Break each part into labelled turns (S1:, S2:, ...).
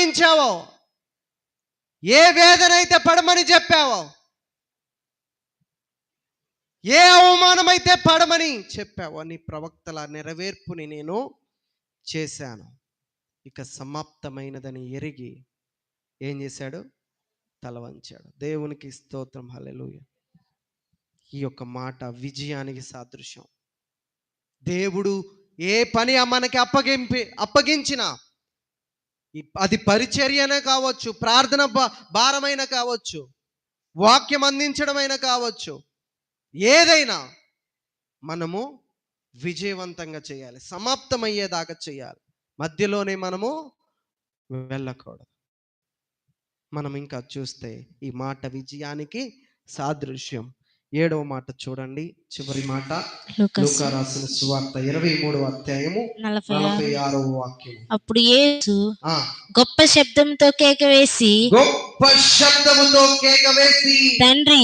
S1: అప్పగించావో, ఏ వేదన అయితే పడమని చెప్పావో, ఏ అవమానమైతే పడమని చెప్పావో, నీ ప్రవక్తల నెరవేర్పుని నేను చేశాను, ఇక సమాప్తమైనదని ఎరిగి ఏం చేశాడు? తల వంచాడు. దేవునికి స్తోత్రం, హల్లెలూయా. ఈ యొక్క మాట విజయానికి సాదృశ్యం. దేవుడు ఏ పని మనకి అప్పగించినా, అది పరిచర్యనే కావచ్చు, ప్రార్థన భారమైన కావచ్చు, వాక్యం అందించడమైనా కావచ్చు, ఏదైనా మనము విజయవంతంగా చేయాలి, సమాప్తమయ్యేదాకా చేయాలి. మధ్యలోనే మనము వెళ్ళకూడదు. మనం ఇంకా చూస్తే ఈ మాట విజయానికి సాదృశ్యం. 7వ మాట చూడండి, చివరి మాట, లూకా రాసిన సువార్త 23వ అధ్యాయము 46వ వాక్యం.
S2: అప్పుడు యేసు గొప్ప శబ్దంతో కేక వేసి తండ్రి,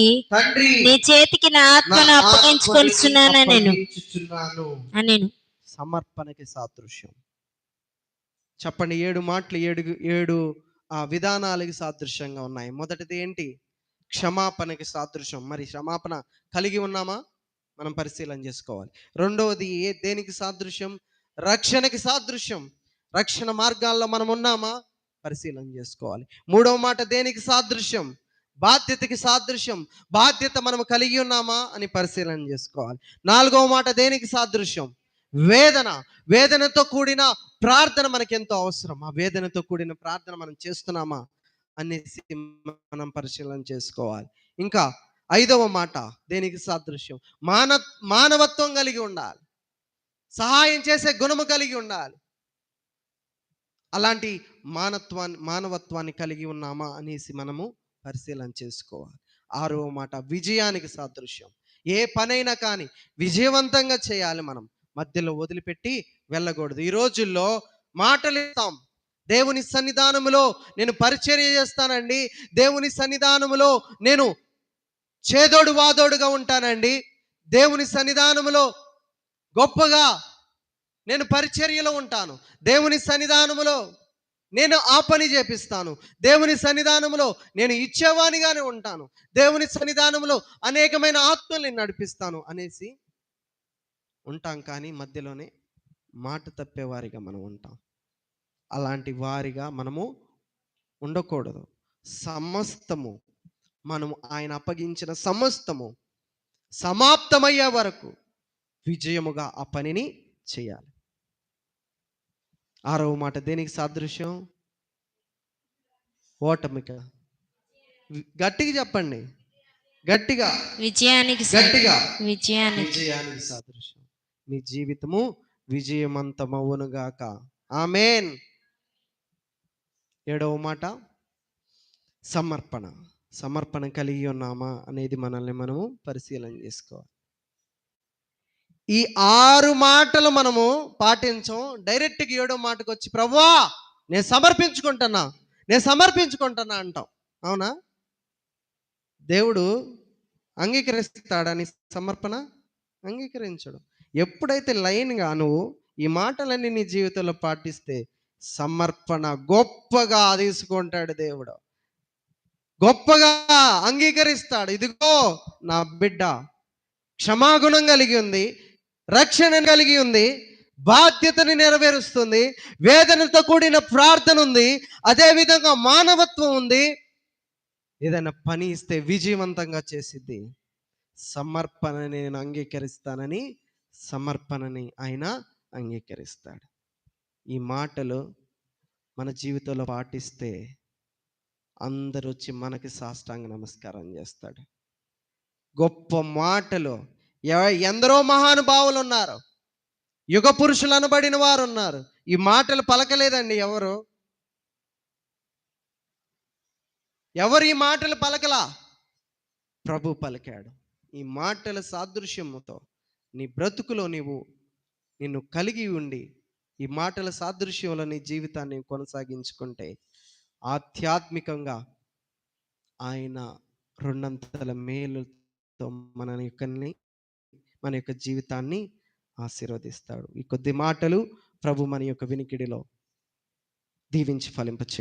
S2: నీ చేతికి నా ఆత్మను అప్పగించుకొనిచున్నాను నేను.
S1: సమర్పణకి సాదృశ్యం. చెప్పండి, 7 మాటలు 7 విధానాలకి సాదృశ్యంగా ఉన్నాయి. మొదటిది ఏంటి? క్షమాపణకి సాదృశ్యం. మరి క్షమాపణ కలిగి ఉన్నామా? మనం పరిశీలన చేసుకోవాలి. రెండవది దేనికి సాదృశ్యం? రక్షణకి సాదృశ్యం. రక్షణ మార్గాల్లో మనం ఉన్నామా? పరిశీలన చేసుకోవాలి. మూడవ మాట దేనికి సాదృశ్యం? బాధ్యతకి సాదృశ్యం. బాధ్యత మనం కలిగి ఉన్నామా అని పరిశీలన చేసుకోవాలి. నాలుగవ మాట దేనికి సాదృశ్యం? వేదనతో కూడిన ప్రార్థన మనకి ఎంతో అవసరం. ఆ వేదనతో కూడిన ప్రార్థన మనం చేస్తున్నామా అనేసి మనం పరిశీలన చేసుకోవాలి. ఇంకా 5వ మాట దేనికి సాదృశ్యం? మానవత్వం కలిగి ఉండాలి, సహాయం చేసే గుణము కలిగి ఉండాలి. అలాంటి మానవత్వాన్ని కలిగి ఉన్నామా అనేసి మనము పరిశీలన చేసుకోవాలి. 6వ మాట విజయానికి సాదృశ్యం. ఏ పనైనా కానీ విజయవంతంగా చేయాలి. మనం మధ్యలో వదిలిపెట్టి వెళ్ళకూడదు. ఈ రోజుల్లో మాటలు ఇస్తాం, దేవుని సన్నిధానములో నేను పరిచర్య చేస్తానండి, దేవుని సన్నిధానములో నేను చేదోడు వాదోడుగా ఉంటానండి, దేవుని సన్నిధానములో గొప్పగా నేను పరిచర్యలో ఉంటాను, దేవుని సన్నిధానములో నేను ఆ పని చేపిస్తాను, దేవుని సన్నిధానములో నేను ఇచ్చేవానిగానే ఉంటాను, దేవుని సన్నిధానములో అనేకమైన ఆత్మల్ని నడిపిస్తాను అనేసి ఉంటాం. కానీ మధ్యలోనే మాట తప్పేవారిగా మనం ఉంటాం. అలాంటి వారిగా మనము ఉండకూడదు. సమస్తము మనము ఆయన అప్పగించిన సమస్తము సమాప్తమయ్యే వరకు విజయముగా ఆ పనిని చేయాలి. 6వ మాట దేనికి సాదృశ్యం? ఓటమిక. గట్టిగా చెప్పండి, గట్టిగా.
S2: విజయానికి
S1: సాదృశ్యం. మీ జీవితము విజయవంతమవునుగాక. ఆమేన్. 7వ మాట సమర్పణ కలిగి ఉన్నామా అనేది మనల్ని మనము పరిశీలన చేసుకోవాలి. ఈ 6 మాటలు మనము పాటించం, డైరెక్ట్గా 7వ మాటకు వచ్చి ప్రభువా నేను సమర్పించుకుంటున్నా అంటాం. అవునా? దేవుడు అంగీకరిస్తాడని సమర్పణ అంగీకరించడు. ఎప్పుడైతే లైన్గా నువ్వు ఈ మాటలన్నీ నీ జీవితంలో పాటిస్తే సమర్పణ గొప్పగా తీసుకుంటాడు. దేవుడు గొప్పగా అంగీకరిస్తాడు. ఇదిగో నా బిడ్డ క్షమాగుణం కలిగి ఉంది, రక్షణ కలిగి ఉంది, బాధ్యతని నెరవేరుస్తుంది, వేదనతో కూడిన ప్రార్థన ఉంది, అదేవిధంగా మానవత్వం ఉంది, ఏదైనా పని ఇస్తే విజయవంతంగా చేసిద్ది. సమర్పణని నేను అంగీకరిస్తానని సమర్పణని ఆయన అంగీకరిస్తాడు. ఈ మాటలు మన జీవితంలో పాటిస్తే అందరూ వచ్చి మనకి సాష్టాంగ నమస్కారం చేస్తాడు. గొప్ప మాటలు ఎందరో మహానుభావులు ఉన్నారు, యుగ పురుషులు అనబడిన వారు ఉన్నారు. ఈ మాటలు పలకలేదండి. ఎవరు ఈ మాటలు పలకలా? ప్రభు పలికాడు. ఈ మాటల సాదృశ్యముతో నీ బ్రతుకులో నిన్ను కలిగి ఉండి ఈ మాటల సాదృశ్యంలో నీ జీవితాన్ని కొనసాగించుకుంటే ఆధ్యాత్మికంగా ఆయన 2 మేలుతో మన యొక్క జీవితాన్ని ఆశీర్వదిస్తాడు. ఈ కొద్ది మాటలు ప్రభు మన యొక్క వినికిడిలో దీవించి ఫలింపచేయు.